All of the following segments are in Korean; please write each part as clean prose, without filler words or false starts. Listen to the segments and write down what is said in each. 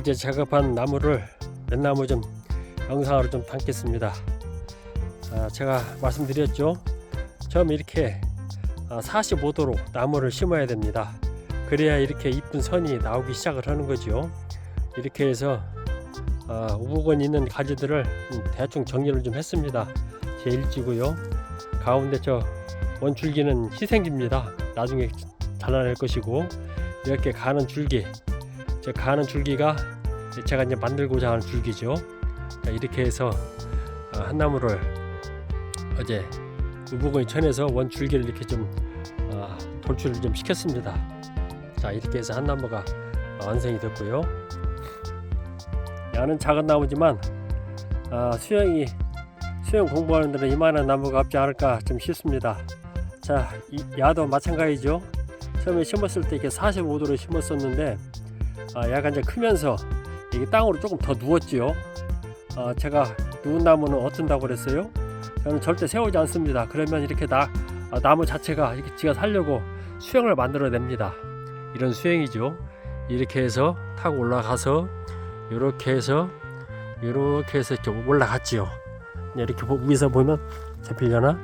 어제 작업한 나무를 랫나무 좀 영상으로 좀 담겠습니다. 제가 말씀드렸죠. 처음 이렇게 45도로 나무를 심어야 됩니다. 그래야 이렇게 이쁜 선이 나오기 시작을 하는 거죠. 이렇게 해서 우부근 있는 가지들을 대충 정리를 좀 했습니다. 제 일지고요. 가운데 저 원줄기는 희생지입니다. 나중에 잘라낼 것이고, 이렇게 가는 줄기, 저 가는 줄기가 제가 이제 만들고자 하는 줄기죠. 자, 이렇게 해서 한 나무를 어제 우부근이 쳐내서 원줄기를 이렇게 좀 돌출을 좀 시켰습니다. 자, 이렇게 해서 한 나무가 완성이 됐고요. 야는 작은 나무지만 수영 공부하는 데는 이만한 나무가 없지 않을까 좀 싶습니다. 자, 이 야도 마찬가지죠. 처음에 심었을 때 이렇게 45도로 심었었는데 야가 이제 크면서 이게 땅으로 조금 더 누웠지요. 제가 누운 나무는 어떤다고 그랬어요? 저는 절대 세우지 않습니다. 그러면 이렇게 나무 자체가 이렇게 지가 살려고 수영을 만들어냅니다. 이런 수영이죠. 이렇게 해서 타고 올라가서 이렇게 해서 이렇게 올라갔지요. 이렇게 위에서 보면 잡히려나?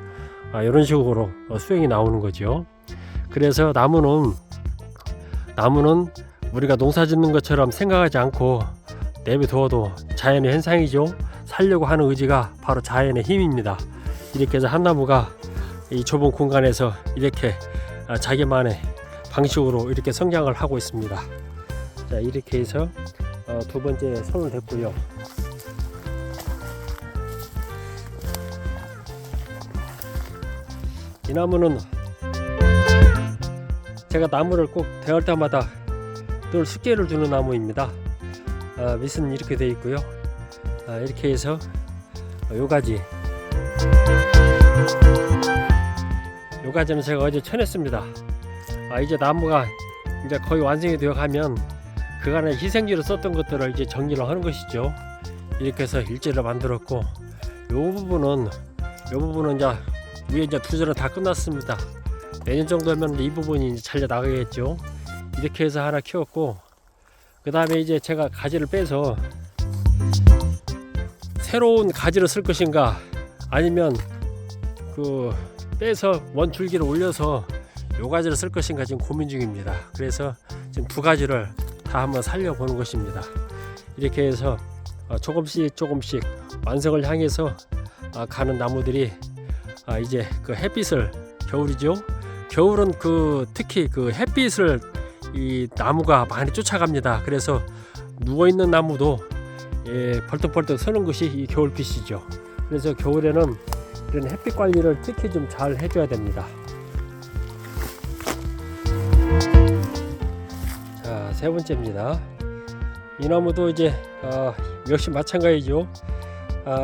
이런 식으로 수영이 나오는 거죠. 그래서 나무는 우리가 농사 짓는 것처럼 생각하지 않고 내비두어도 자연의 현상이죠. 살려고 하는 의지가 바로 자연의 힘입니다. 이렇게 해서 한 나무가 이 좁은 공간에서 이렇게 자기만의 방식으로 이렇게 성장을 하고 있습니다. 자, 이렇게 해서 두 번째 손을 댔고요. 이 나무는 제가 나무를 꼭 대할 때마다 늘 숙제를 주는 나무입니다. 밑은 이렇게 되어 있고요. 이렇게 해서 요 가지는 제가 어제 쳐냈습니다. 이제 나무가 이제 거의 완성이 되어 가면 그간에 희생지로 썼던 것들을 이제 정리를 하는 것이죠. 이렇게 해서 일지를 만들었고, 요 부분은 이제 위에 이제 투자는 다 끝났습니다. 내년 정도면 이 부분이 이제 잘려 나가겠죠. 이렇게 해서 하나 키웠고, 그 다음에 이제 제가 가지를 빼서 새로운 가지를 쓸 것인가, 아니면 빼서 원 줄기를 올려서 요 가지를 쓸 것인가 지금 고민 중입니다. 그래서 지금 두 가지를 다 한번 살려보는 것입니다. 이렇게 해서 조금씩 완성을 향해서 가는 나무들이 이제 그 햇빛을, 겨울이죠. 겨울은 특히 그 햇빛을 이 나무가 많이 쫓아갑니다. 그래서 누워있는 나무도 벌떡벌떡 서는 것이 이 겨울빛이죠. 그래서 겨울에는 이런 햇빛 관리를 특히 좀 잘 해줘야 됩니다. 자, 세 번째입니다. 이 나무도 이제 역시 마찬가지죠.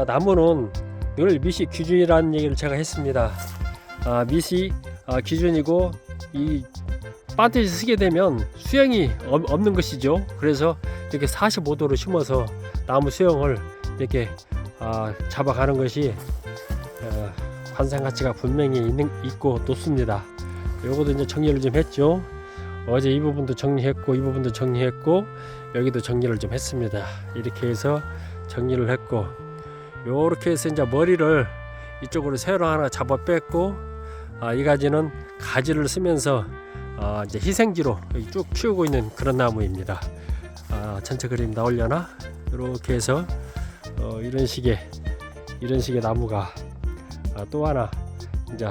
나무는 늘 밑이 기준이라는 얘기를 제가 했습니다. 밑이 기준이고, 이 반드시 쓰게 되면 수영이 없는 것이죠. 그래서 이렇게 45도로 심어서 나무 수영을 이렇게 잡아가는 것이 관상 가치가 분명히 있고 높습니다. 요것도 이제 정리를 좀 했죠. 어제 이 부분도 정리했고, 이 부분도 정리했고, 여기도 정리를 좀 했습니다. 이렇게 해서 정리를 했고, 요렇게 해서 이제 머리를 이쪽으로 새로 하나 잡아 뺐고, 이 가지는 가지를 쓰면서 이제 희생지로 쭉 키우고 있는 그런 나무입니다. 전체 그림 나오려나? 이렇게 해서 이런 식의 나무가 또 하나 이제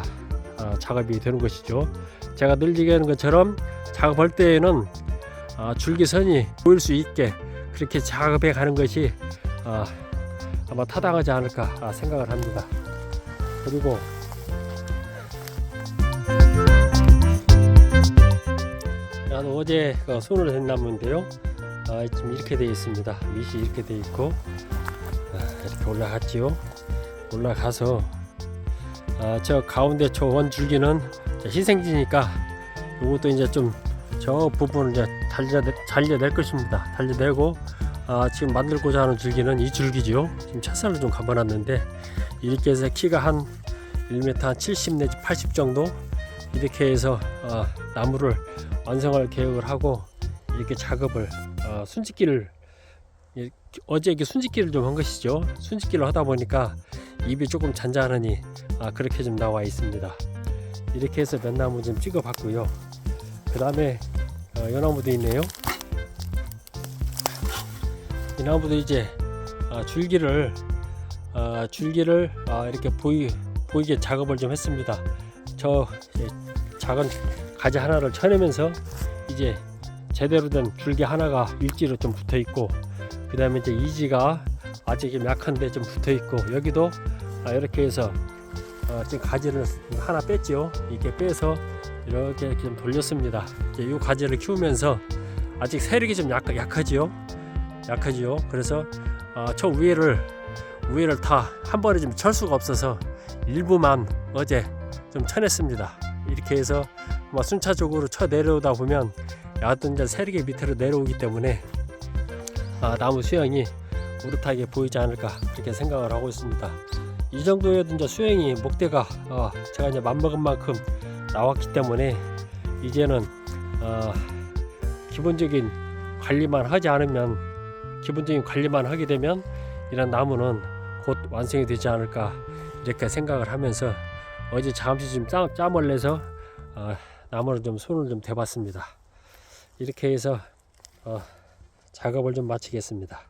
작업이 되는 것이죠. 제가 늘 얘기하는 것처럼 작업할 때에는 줄기선이 보일 수 있게 그렇게 작업해 가는 것이 아마 타당하지 않을까 생각을 합니다. 그리고 어제 손으로 된 나무인데요. 지금 이렇게 되어 있습니다. 밑이 이렇게 되어 있고, 이렇게 올라갔지요. 올라가서 저 가운데 저 원 줄기는 희생지니까 이것도 이제 좀 저 부분을 이제 잘려낼 것입니다. 잘려내고, 지금 만들고자 하는 줄기는 이 줄기죠. 지금 찻살로 좀 감아놨는데, 이렇게 해서 키가 한 1m 한 70 내지 80 정도 이렇게 해서 나무를 완성할 계획을 하고, 이렇게 작업을 순짓기를 어제 이렇게 순짓기를 좀 한 것이죠. 순짓기를 하다 보니까 입이 조금 잔잔하니 그렇게 좀 나와 있습니다. 이렇게 해서 몇 나무 좀 찍어 봤고요. 그 다음에 이 나무도 있네요. 이 나무도 이제 줄기를 이렇게 보이게 작업을 좀 했습니다. 저 작은 가지 하나를 쳐내면서 이제 제대로 된 줄기 하나가 일지로 좀 붙어 있고, 그 다음에 이제 이지가 아직 좀 약한데 좀 붙어 있고, 여기도 이렇게 해서 지금 가지를 하나 뺐죠. 이렇게 빼서 이렇게 좀 돌렸습니다. 이제 이 가지를 키우면서 아직 세력이 좀 약하지요. 그래서 저 위에를 다 한 번에 좀 칠 수가 없어서 일부만 어제 좀 쳐냈습니다. 이렇게 해서 순차적으로 쳐 내려오다 보면 야도 이제 세력의 밑으로 내려오기 때문에 나무 수영이 우릇하게 보이지 않을까 그렇게 생각을 하고 있습니다. 이 정도에도 이제 수영이 목대가 제가 이제 맘먹은 만큼 나왔기 때문에 이제는 기본적인 관리만 하게 되면 이런 나무는 곧 완성이 되지 않을까 이렇게 생각을 하면서 어제 잠시 좀 짬을 내서 나무를 좀 손을 좀 대봤습니다. 이렇게 해서 작업을 좀 마치겠습니다.